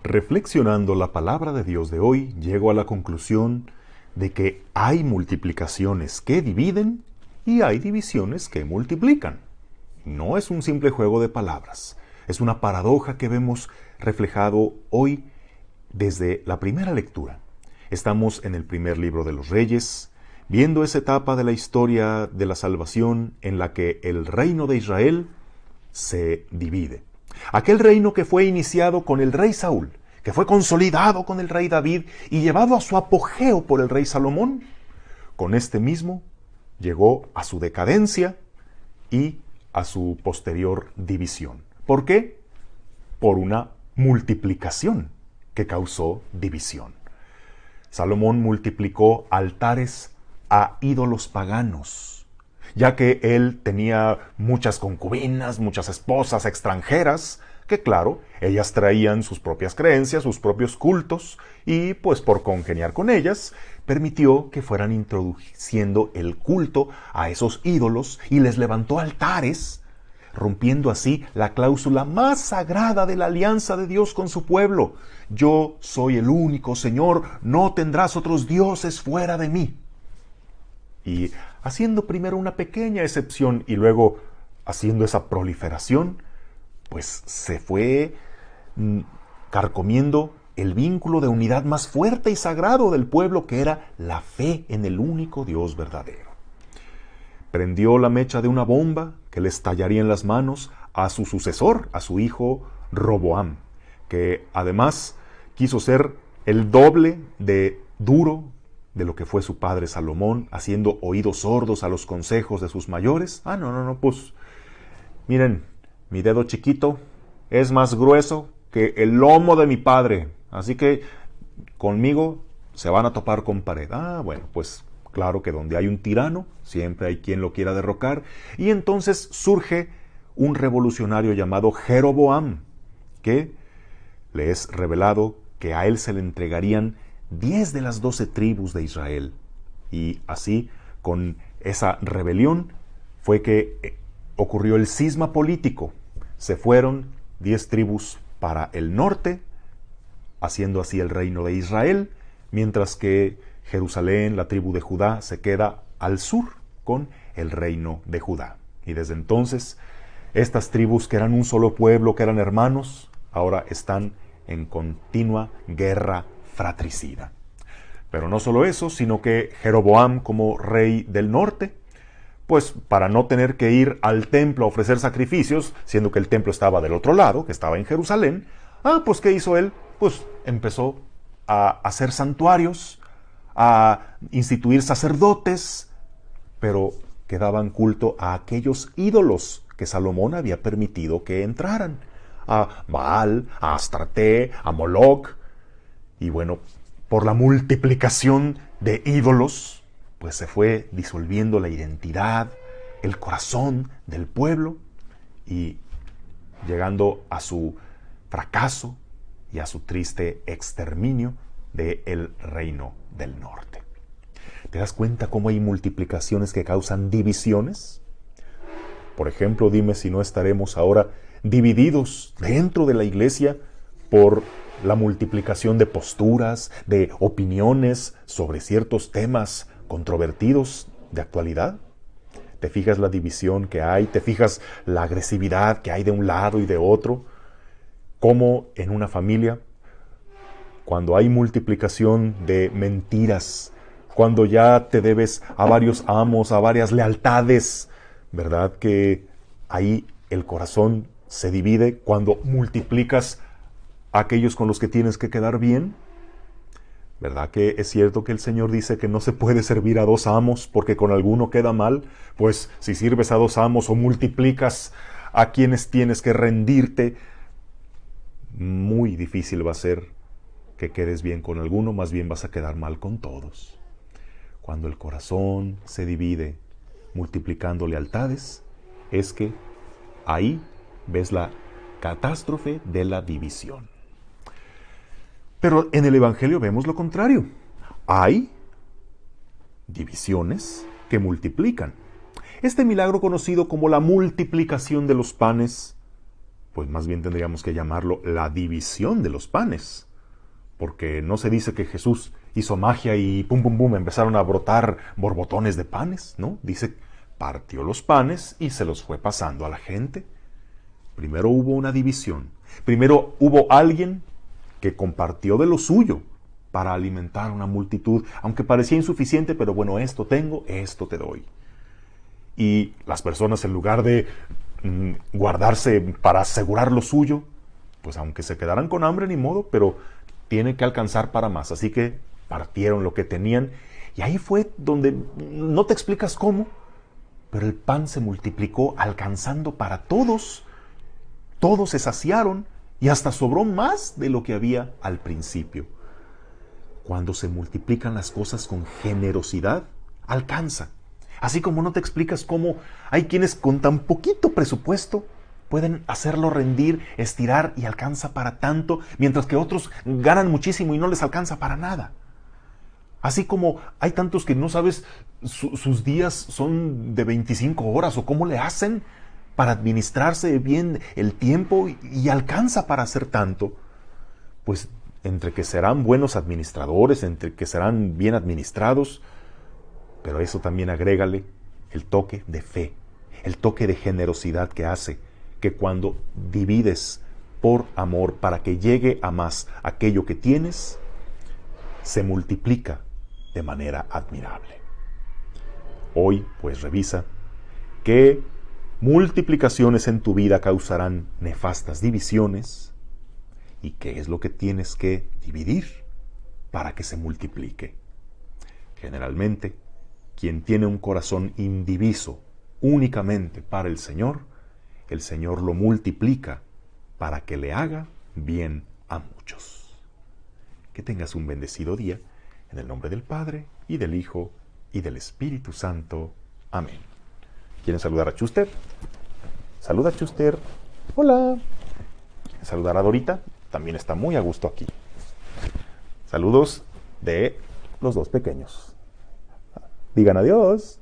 Reflexionando la palabra de Dios de hoy, llego a la conclusión de que hay multiplicaciones que dividen y hay divisiones que multiplican. No es un simple juego de palabras, es una paradoja que vemos reflejado hoy desde la primera lectura. Estamos en el primer libro de los Reyes, viendo esa etapa de la historia de la salvación en la que el reino de Israel se divide. Aquel reino que fue iniciado con el rey Saúl, que fue consolidado con el rey David y llevado a su apogeo por el rey Salomón, con este mismo llegó a su decadencia y a su posterior división. ¿Por qué? Por una multiplicación que causó división. Salomón multiplicó altares a ídolos paganos, ya que él tenía muchas concubinas, muchas esposas extranjeras, que claro, ellas traían sus propias creencias, sus propios cultos, y pues por congeniar con ellas, permitió que fueran introduciendo el culto a esos ídolos y les levantó altares, rompiendo así la cláusula más sagrada de la alianza de Dios con su pueblo. Yo soy el único Señor, no tendrás otros dioses fuera de mí. Y haciendo primero una pequeña excepción y luego haciendo esa proliferación, pues se fue carcomiendo el vínculo de unidad más fuerte y sagrado del pueblo, que era la fe en el único Dios verdadero. Prendió la mecha de una bomba que le estallaría en las manos a su sucesor, a su hijo Roboam, que además quiso ser el doble de duro de lo que fue su padre Salomón, haciendo oídos sordos a los consejos de sus mayores. Pues miren, mi dedo chiquito es más grueso que el lomo de mi padre, así que conmigo se van a topar con pared. Pues claro que donde hay un tirano, siempre hay quien lo quiera derrocar, y entonces surge un revolucionario llamado Jeroboam, que le es revelado que a él se le entregarían 10 de las 12 tribus de Israel. Y así, con esa rebelión, fue que ocurrió el cisma político. Se fueron 10 tribus para el norte, haciendo así el reino de Israel, mientras que Jerusalén, la tribu de Judá, se queda al sur con el reino de Judá. Y desde entonces, estas tribus que eran un solo pueblo, que eran hermanos, ahora están en continua guerra fratricida. Pero no solo eso, sino que Jeroboam, como rey del norte, pues para no tener que ir al templo a ofrecer sacrificios, siendo que el templo estaba del otro lado, que estaba en Jerusalén, pues ¿qué hizo él? Pues empezó a hacer santuarios, a instituir sacerdotes, pero que daban culto a aquellos ídolos que Salomón había permitido que entraran, a Baal, a Astarte, a Moloc. Y bueno, por la multiplicación de ídolos, pues se fue disolviendo la identidad, el corazón del pueblo, y llegando a su fracaso y a su triste exterminio del reino del norte. ¿Te das cuenta cómo hay multiplicaciones que causan divisiones? Por ejemplo, dime si no estaremos ahora divididos dentro de la iglesia por la multiplicación de posturas, de opiniones sobre ciertos temas controvertidos de actualidad. ¿Te fijas la división que hay? ¿Te fijas la agresividad que hay de un lado y de otro? Cómo en una familia, cuando hay multiplicación de mentiras, cuando ya te debes a varios amos, a varias lealtades, ¿verdad? Que ahí el corazón se divide cuando multiplicas a aquellos con los que tienes que quedar bien. ¿Verdad que es cierto que el Señor dice que no se puede servir a dos amos porque con alguno queda mal? Pues si sirves a dos amos o multiplicas a quienes tienes que rendirte, muy difícil va a ser que quedes bien con alguno, más bien vas a quedar mal con todos. Cuando el corazón se divide multiplicando lealtades, es que ahí ves la catástrofe de la división. Pero en el Evangelio vemos lo contrario. Hay divisiones que multiplican. Este milagro conocido como la multiplicación de los panes pues más bien tendríamos que llamarlo la división de los panes, porque no se dice que Jesús hizo magia y pum, pum, pum, empezaron a brotar borbotones de panes, ¿no? Dice, partió los panes y se los fue pasando a la gente. Primero hubo una división. Primero hubo alguien que compartió de lo suyo para alimentar una multitud, aunque parecía insuficiente, pero bueno, esto tengo, esto te doy. Y las personas, en lugar de guardarse para asegurar lo suyo, pues aunque se quedaran con hambre, ni modo, pero tiene que alcanzar para más. Así que partieron lo que tenían, y ahí fue donde no te explicas cómo, pero el pan se multiplicó alcanzando para todos. Todos se saciaron y hasta sobró más de lo que había al principio. Cuando se multiplican las cosas con generosidad, alcanza. Así como no te explicas cómo hay quienes con tan poquito presupuesto pueden hacerlo rendir, estirar y alcanza para tanto, mientras que otros ganan muchísimo y no les alcanza para nada. Así como hay tantos que no sabes sus días son de 25 horas o cómo le hacen para administrarse bien el tiempo y alcanza para hacer tanto, pues entre que serán buenos administradores, entre que serán bien administrados, pero eso también agrégale el toque de fe, el toque de generosidad que hace que cuando divides por amor para que llegue a más aquello que tienes, se multiplica de manera admirable. Hoy, pues revisa qué multiplicaciones en tu vida causarán nefastas divisiones y qué es lo que tienes que dividir para que se multiplique. Generalmente, quien tiene un corazón indiviso únicamente para el Señor lo multiplica para que le haga bien a muchos. Que tengas un bendecido día, en el nombre del Padre, y del Hijo, y del Espíritu Santo. Amén. ¿Quieren saludar a Chuster? Saluda, Chuster. Hola. ¿Quieren saludar a Dorita? También está muy a gusto aquí. Saludos de los dos pequeños. Digan adiós.